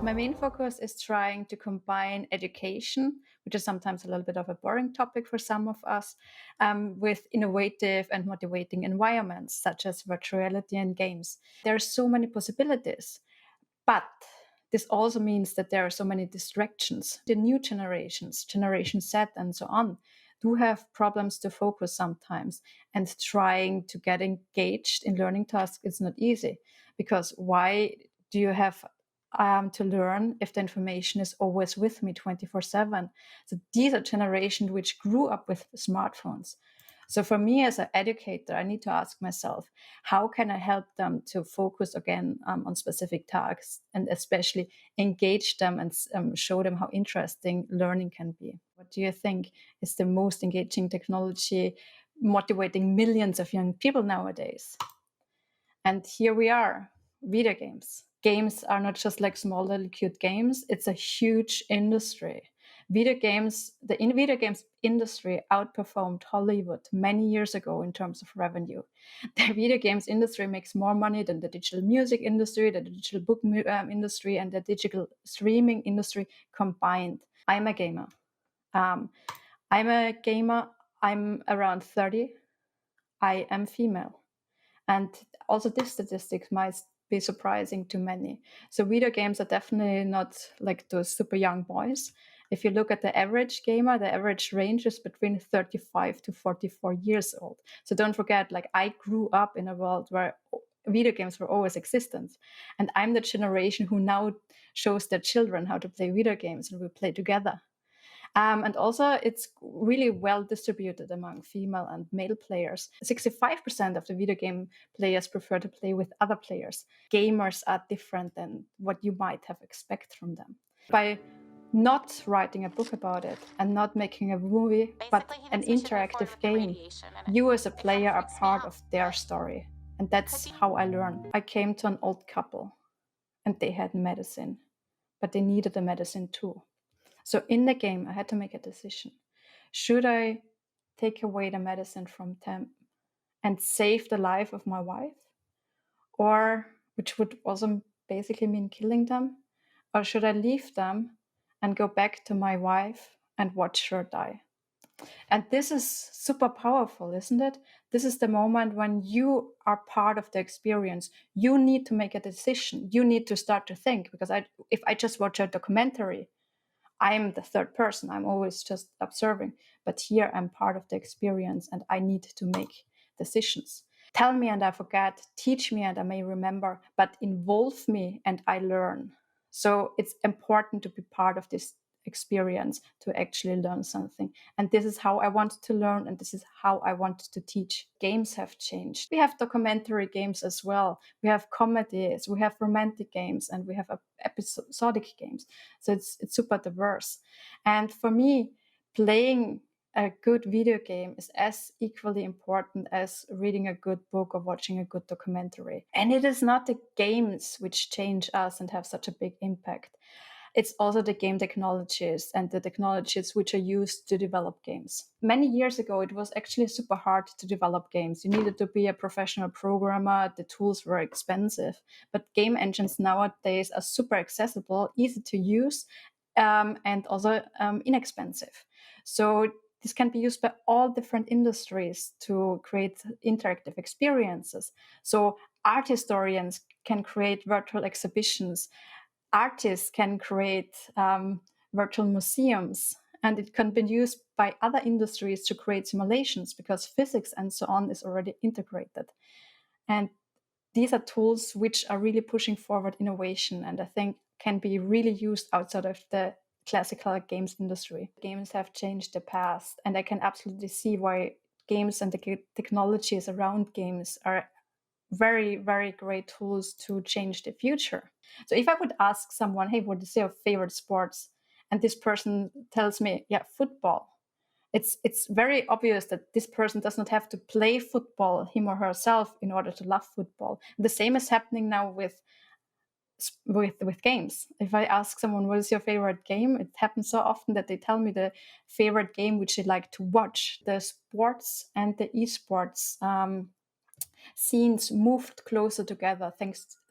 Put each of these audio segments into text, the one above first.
My main focus is trying to combine education, which is sometimes a little bit of a boring topic for some of us, with innovative and motivating environments such as virtual reality and games. There are so many possibilities, but this also means that there are so many distractions. The new generations, Generation Z and so on, do have problems to focus sometimes, and trying to get engaged in learning tasks is not easy, because why do you have to learn if the information is always with me 24/7? So these are generations which grew up with smartphones. So for me as an educator, I need to ask myself, how can I help them to focus again on specific tasks, and especially engage them and show them how interesting learning can be? What do you think is the most engaging technology motivating millions of young people nowadays? And here we are, video games. Games are not just like small little cute games, it's a huge industry. Video games, the video games industry outperformed Hollywood many years ago in terms of revenue. The video games industry makes more money than the digital music industry, the digital book industry, and the digital streaming industry combined. I'm a gamer. Um, I'm a gamer. I'm around 30. I am female. And also this statistic might be surprising to many. So video games are definitely not like those super young boys. If you look at the average gamer, the average range is between 35 to 44 years old. So don't forget, like, I grew up in a world where video games were always existent. And I'm the generation who now shows their children how to play video games, and we play together. And also, it's really well distributed among female and male players. 65% of the video game players prefer to play with other players. Gamers are different than what you might have expected from them. By not writing a book about it and not making a movie, but an interactive game, you as a player are part of their story. And that's how I learn. I came to an old couple and they had medicine, but they needed the medicine too. So in the game, I had to make a decision. Should I take away the medicine from them and save the life of my wife? Or, which would also basically mean killing them? Or should I leave them and go back to my wife and watch her die? And this is super powerful, isn't it? This is the moment when you are part of the experience. You need to make a decision. You need to start to think, because if I just watch a documentary, I'm the third person. I'm always just observing. But here I'm part of the experience and I need to make decisions. Tell me and I forget. Teach me and I may remember. But involve me and I learn. So it's important to be part of this experience to actually learn something. And this is how I wanted to learn, and this is how I wanted to teach. Games have changed. We have documentary games as well. We have comedies, we have romantic games, and we have episodic games. So it's super diverse. And for me, playing a good video game is as equally important as reading a good book or watching a good documentary. And it is not the games which change us and have such a big impact. It's also the game technologies and the technologies which are used to develop games. Many years ago, it was actually super hard to develop games. You needed to be a professional programmer. The tools were expensive. But game engines nowadays are super accessible, easy to use, and also inexpensive. So this can be used by all different industries to create interactive experiences. So art historians can create virtual exhibitions. Artists can create virtual museums, and it can be used by other industries to create simulations, because physics and so on is already integrated. And these are tools which are really pushing forward innovation, and I think can be really used outside of the classical games industry. Games have changed the past, and I can absolutely see why games and the technologies around games are very, very great tools to change the future. So if I would ask someone, hey, what is your favorite sports? And this person tells me, yeah, football. It's very obvious that this person does not have to play football, him or herself, in order to love football. And the same is happening now with games. If I ask someone, what is your favorite game? It happens so often that they tell me the favorite game which they like to watch. The sports and the esports scenes moved closer together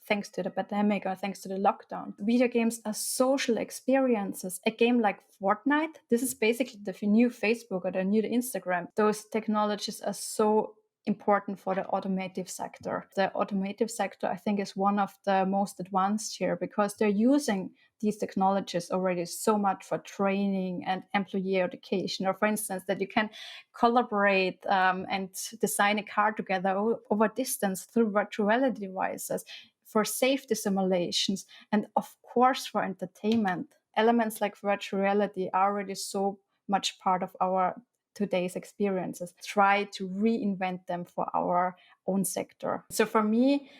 thanks to the pandemic or thanks to the lockdown. Video games are social experiences. A game like Fortnite, this is basically the new Facebook or the new Instagram. Those technologies are so important for the automotive sector. The automotive sector, I think, is one of the most advanced here because they're using these technologies already so much for training and employee education. Or for instance, that you can collaborate and design a car together over distance through virtual reality devices, for safety simulations, and of course for entertainment. Elements like virtual reality are already so much part of our today's experiences. Try to reinvent them for our own sector. So for me,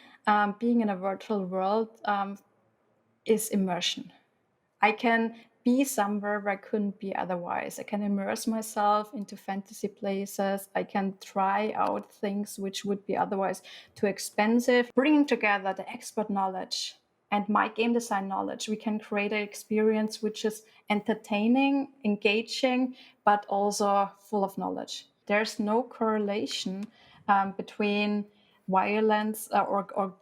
being in a virtual world is immersion. I can be somewhere where I couldn't be otherwise. I can immerse myself into fantasy places. I can try out things which would be otherwise too expensive. Bringing together the expert knowledge and my game design knowledge, we can create an experience which is entertaining, engaging, but also full of knowledge. There's no correlation between violence or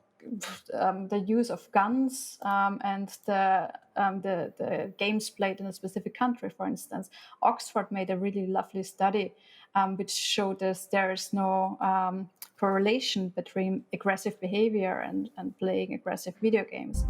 the use of guns and the games played in a specific country, for instance. Oxford made a really lovely study which showed us there is no correlation between aggressive behavior and playing aggressive video games.